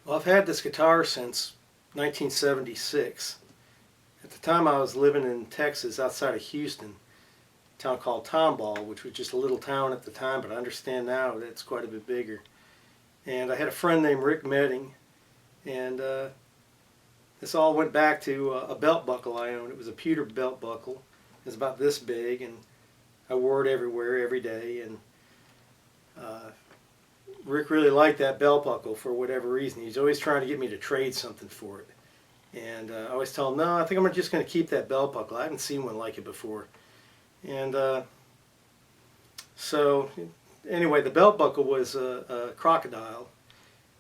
Well, I've had this guitar since 1976. At the time I was living in Texas outside of Houston, a town called Tomball, which was just a little town at the time, but I understand now that it's quite a bit bigger. And I had a friend named Rick Medding, and this all went back to a belt buckle I owned. It was a pewter belt buckle. It was about this big, and I wore it everywhere, every day. And Rick really liked that belt buckle for whatever reason. He's always trying to get me to trade something for it. And I always tell him, no, I think I'm just going to keep that belt buckle. I haven't seen one like it before. And so anyway, the belt buckle was a crocodile.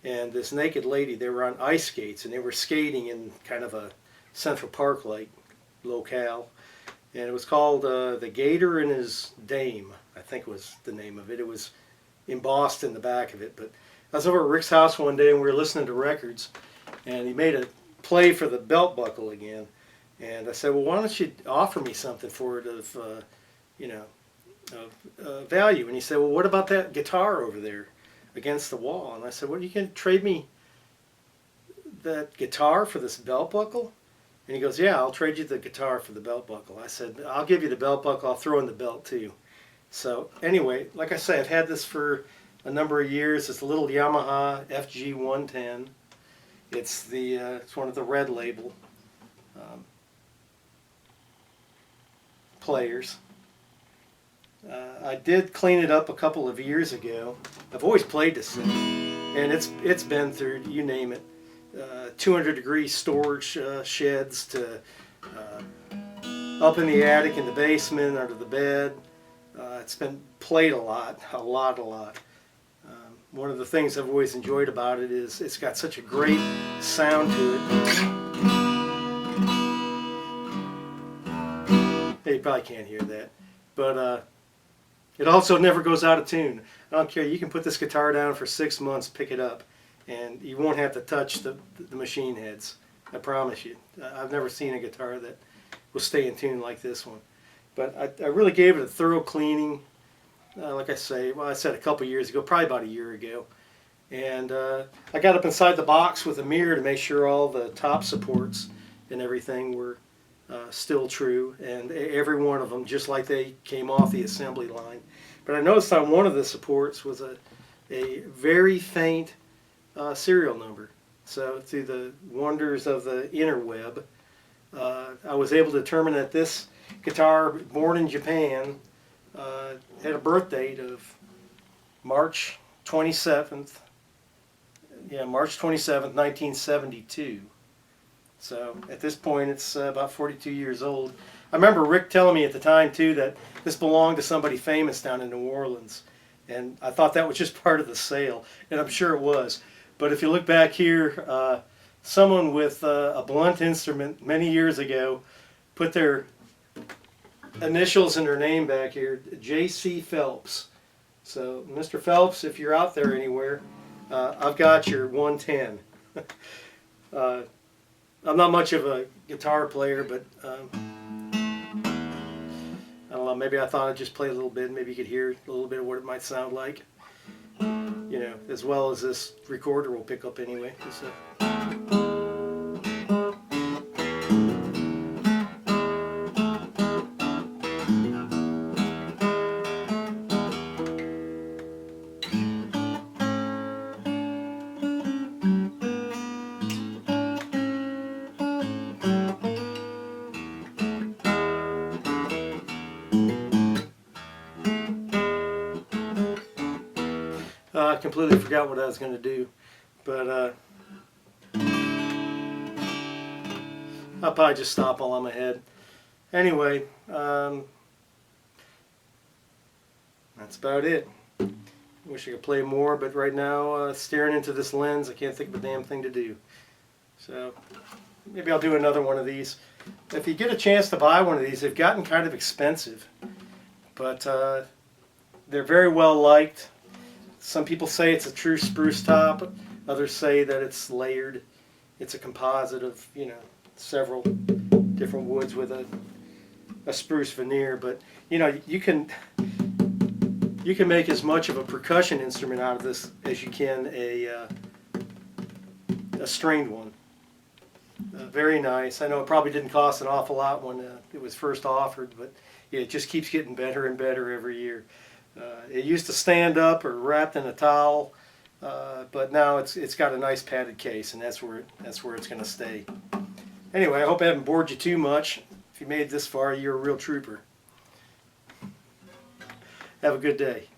And this naked lady, they were on ice skates, and they were skating in kind of a Central Park-like locale. And it was called The Gator and His Dame, I think was the name of it. It was embossed in the back of it. But I was over at Rick's house one day, and we were listening to records, and he made a play for the belt buckle again. And I said, well, why don't you offer me something for it of, value? And he said, well, what about that guitar over there against the wall? And I said, well, you can trade me that guitar for this belt buckle? And he goes, yeah, I'll trade you the guitar for the belt buckle. I said, I'll give you the belt buckle, I'll throw in the belt too. So anyway, like I say, I've had this for a number of years. It's a little Yamaha FG 110. It's it's one of the Red Label players. I did clean it up a couple of years ago. I've always played this thing, and it's been through, you name it, 200-degree storage sheds to up in the attic, in the basement, under the bed. It's been played a lot. One of the things I've always enjoyed about it is it's got such a great sound to it. Hey, you probably can't hear that, but it also never goes out of tune. I don't care. You can put this guitar down for 6 months, pick it up, and you won't have to touch the machine heads. I promise you. I've never seen a guitar that will stay in tune like this one. But I really gave it a thorough cleaning. Like I say, well, I said a couple years ago, probably about a year ago. And I got up inside the box with a mirror to make sure all the top supports and everything were still true, and every one of them just like they came off the assembly line. But I noticed on one of the supports was a very faint serial number. So through the wonders of the interweb, I was able to determine that this guitar, born in Japan, had a birth date of March 27th, March 27th, 1972. So at this point, it's about 42 years old. I remember Rick telling me at the time, too, that this belonged to somebody famous down in New Orleans. And I thought that was just part of the sale, and I'm sure it was. But if you look back here, someone with a blunt instrument many years ago put their initials and their name back here, J.C. Phelps. So, Mr. Phelps, if you're out there anywhere, I've got your 110. I'm not much of a guitar player, but I don't know, maybe I thought I'd just play a little bit, maybe you could hear a little bit of what it might sound like, as well as this recorder will pick up anyway. I completely forgot what I was going to do, but I'll probably just stop while I'm ahead. Anyway, that's about it. Wish I could play more, but right now, staring into this lens, I can't think of a damn thing to do. So maybe I'll do another one of these. If you get a chance to buy one of these, they've gotten kind of expensive, but they're very well liked. Some people say it's a true spruce top. Others say that it's layered. It's a composite of, several different woods with a spruce veneer. But, you can make as much of a percussion instrument out of this as you can a a stringed one. Very nice. I know it probably didn't cost an awful lot when it was first offered, but yeah, it just keeps getting better and better every year. It used to stand up or wrapped in a towel, but now it's got a nice padded case, and that's where it's going to stay. Anyway, I hope I haven't bored you too much. If you made it this far, you're a real trooper. Have a good day.